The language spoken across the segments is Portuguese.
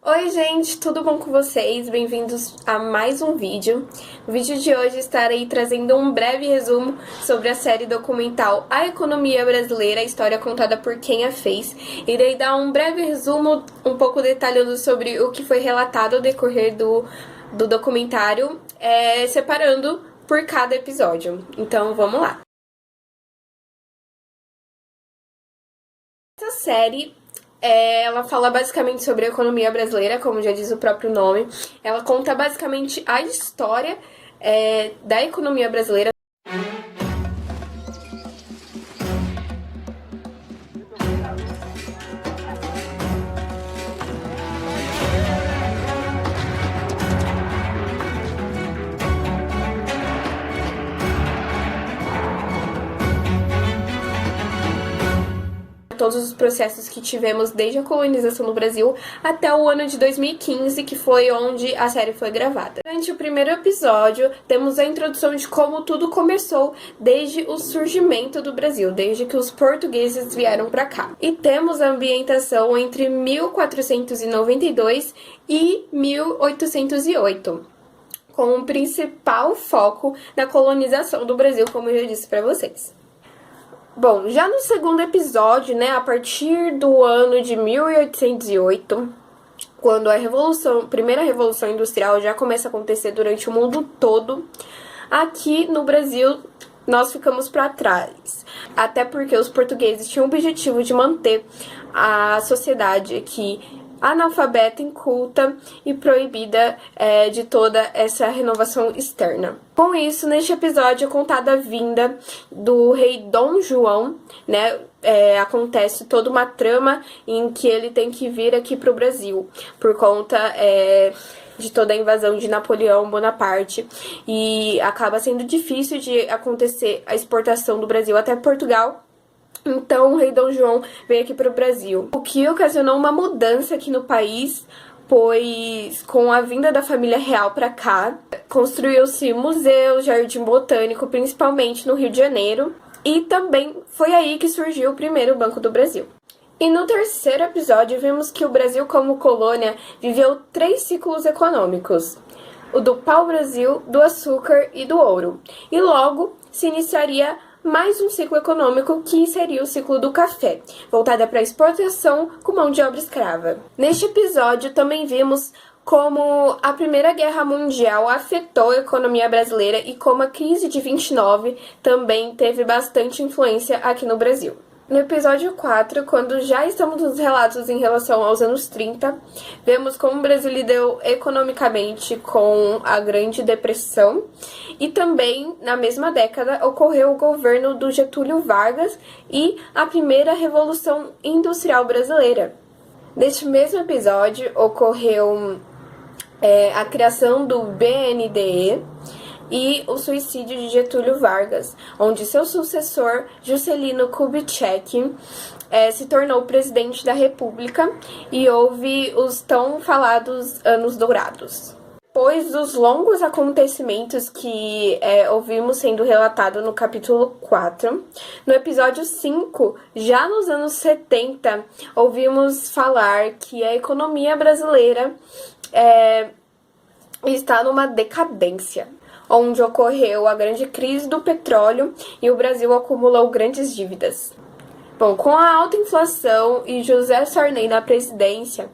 Oi gente, tudo bom com vocês? Bem-vindos a mais um vídeo. No vídeo de hoje estarei trazendo um breve resumo sobre a série documental A Economia Brasileira, a história contada por quem a fez. Irei dar um breve resumo, um pouco detalhando sobre o que foi relatado ao decorrer do documentário, separando por cada episódio. Então vamos lá. Essa série ela fala basicamente sobre a economia brasileira, como já diz o próprio nome. Ela conta basicamente a história da economia brasileira. Todos os processos que tivemos desde a colonização do Brasil até o ano de 2015, que foi onde a série foi gravada. Durante o primeiro episódio, temos a introdução de como tudo começou desde o surgimento do Brasil, desde que os portugueses vieram para cá. E temos a ambientação entre 1492 e 1808. Com o principal foco na colonização do Brasil, como eu já disse para vocês. Bom, já no segundo episódio, a partir do ano de 1808, quando a primeira revolução industrial já começa a acontecer durante o mundo todo, aqui no Brasil nós ficamos para trás. Até porque os portugueses tinham o objetivo de manter a sociedade aqui analfabeta, inculta e proibida de toda essa renovação externa. Com isso, neste episódio é contada a vinda do rei Dom João, acontece toda uma trama em que ele tem que vir aqui para o Brasil, por conta de toda a invasão de Napoleão Bonaparte, e acaba sendo difícil de acontecer a exportação do Brasil até Portugal. Então, o rei Dom João veio aqui para o Brasil, o que ocasionou uma mudança aqui no país, pois com a vinda da família real para cá, construiu-se museus, jardim botânico, principalmente no Rio de Janeiro, e também foi aí que surgiu o primeiro Banco do Brasil. E no terceiro episódio, vimos que o Brasil, como colônia, viveu 3 ciclos econômicos: o do pau-brasil, do açúcar e do ouro, e logo se iniciaria mais um ciclo econômico, que seria o ciclo do café, voltada para a exportação com mão de obra escrava. Neste episódio também vimos como a Primeira Guerra Mundial afetou a economia brasileira e como a crise de 29 também teve bastante influência aqui no Brasil. No episódio 4, quando já estamos nos relatos em relação aos anos 30, vemos como o Brasil lidou economicamente com a Grande Depressão, e também, na mesma década, ocorreu o governo do Getúlio Vargas e a primeira Revolução Industrial Brasileira. Neste mesmo episódio, ocorreu a criação do BNDE, e o suicídio de Getúlio Vargas, onde seu sucessor, Juscelino Kubitschek, se tornou presidente da República, e houve os tão falados Anos Dourados. Depois dos longos acontecimentos que ouvimos sendo relatado no capítulo 4, no episódio 5, já nos anos 70, ouvimos falar que a economia brasileira está numa decadência, onde ocorreu a grande crise do petróleo e o Brasil acumulou grandes dívidas. Bom, com a alta inflação e José Sarney na presidência,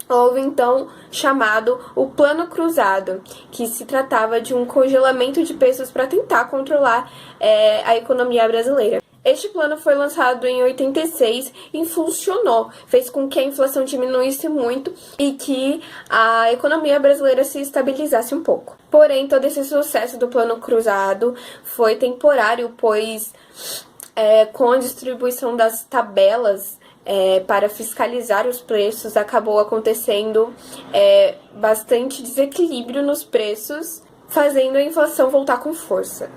houve então chamado o Plano Cruzado, que se tratava de um congelamento de preços para tentar controlar a economia brasileira. Este plano foi lançado em 86 e funcionou, fez com que a inflação diminuísse muito e que a economia brasileira se estabilizasse um pouco. Porém, todo esse sucesso do Plano Cruzado foi temporário, pois com a distribuição das tabelas para fiscalizar os preços, acabou acontecendo bastante desequilíbrio nos preços, fazendo a inflação voltar com força.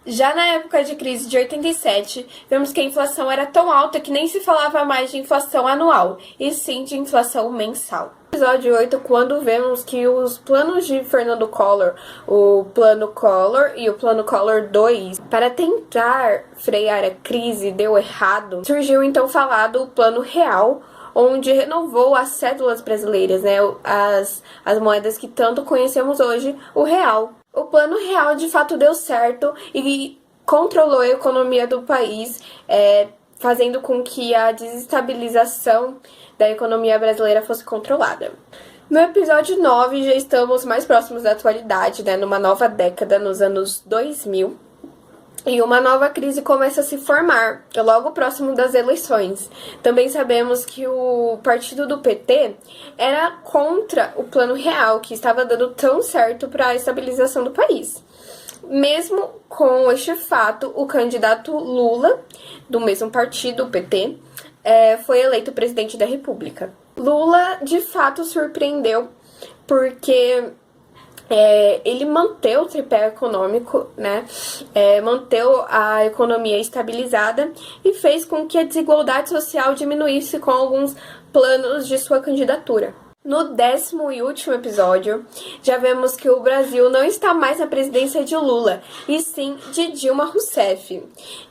Já na época de crise de 87, vemos que a inflação era tão alta que nem se falava mais de inflação anual, e sim de inflação mensal. No episódio 8, quando vemos que os planos de Fernando Collor, o Plano Collor e o Plano Collor 2, para tentar frear a crise, deu errado, surgiu então falado o Plano Real, onde renovou as cédulas brasileiras, né, as moedas que tanto conhecemos hoje, o real. O plano real de fato deu certo e controlou a economia do país, fazendo com que a desestabilização da economia brasileira fosse controlada. No episódio 9, já estamos mais próximos da atualidade, né, numa nova década, nos anos 2000, e uma nova crise começa a se formar, logo próximo das eleições. Também sabemos que o partido do PT era contra o plano real, que estava dando tão certo para a estabilização do país. Mesmo com este fato, o candidato Lula, do mesmo partido, o PT, foi eleito presidente da República. Lula, de fato, surpreendeu, porque ele manteve o tripé econômico, né? Manteve a economia estabilizada e fez com que a desigualdade social diminuísse com alguns planos de sua candidatura. No 10º e último episódio, já vemos que o Brasil não está mais na presidência de Lula, e sim de Dilma Rousseff.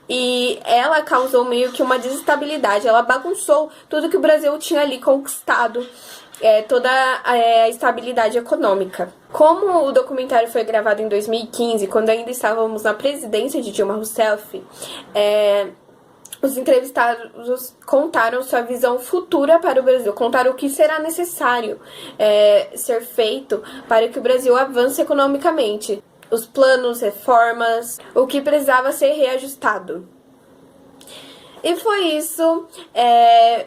E ela causou meio que uma desestabilidade, ela bagunçou tudo que o Brasil tinha ali conquistado, toda a estabilidade econômica. Como o documentário foi gravado em 2015, quando ainda estávamos na presidência de Dilma Rousseff, os entrevistados contaram sua visão futura para o Brasil, contaram o que será necessário ser feito para que o Brasil avance economicamente, os planos, reformas, o que precisava ser reajustado. E foi isso,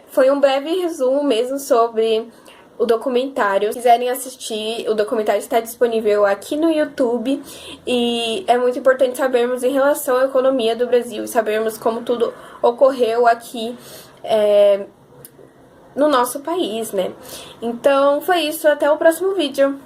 foi um breve resumo mesmo sobre o documentário. Se quiserem assistir, o documentário está disponível aqui no YouTube, e é muito importante sabermos em relação à economia do Brasil e sabermos como tudo ocorreu aqui no nosso país, né? Então foi isso, até o próximo vídeo.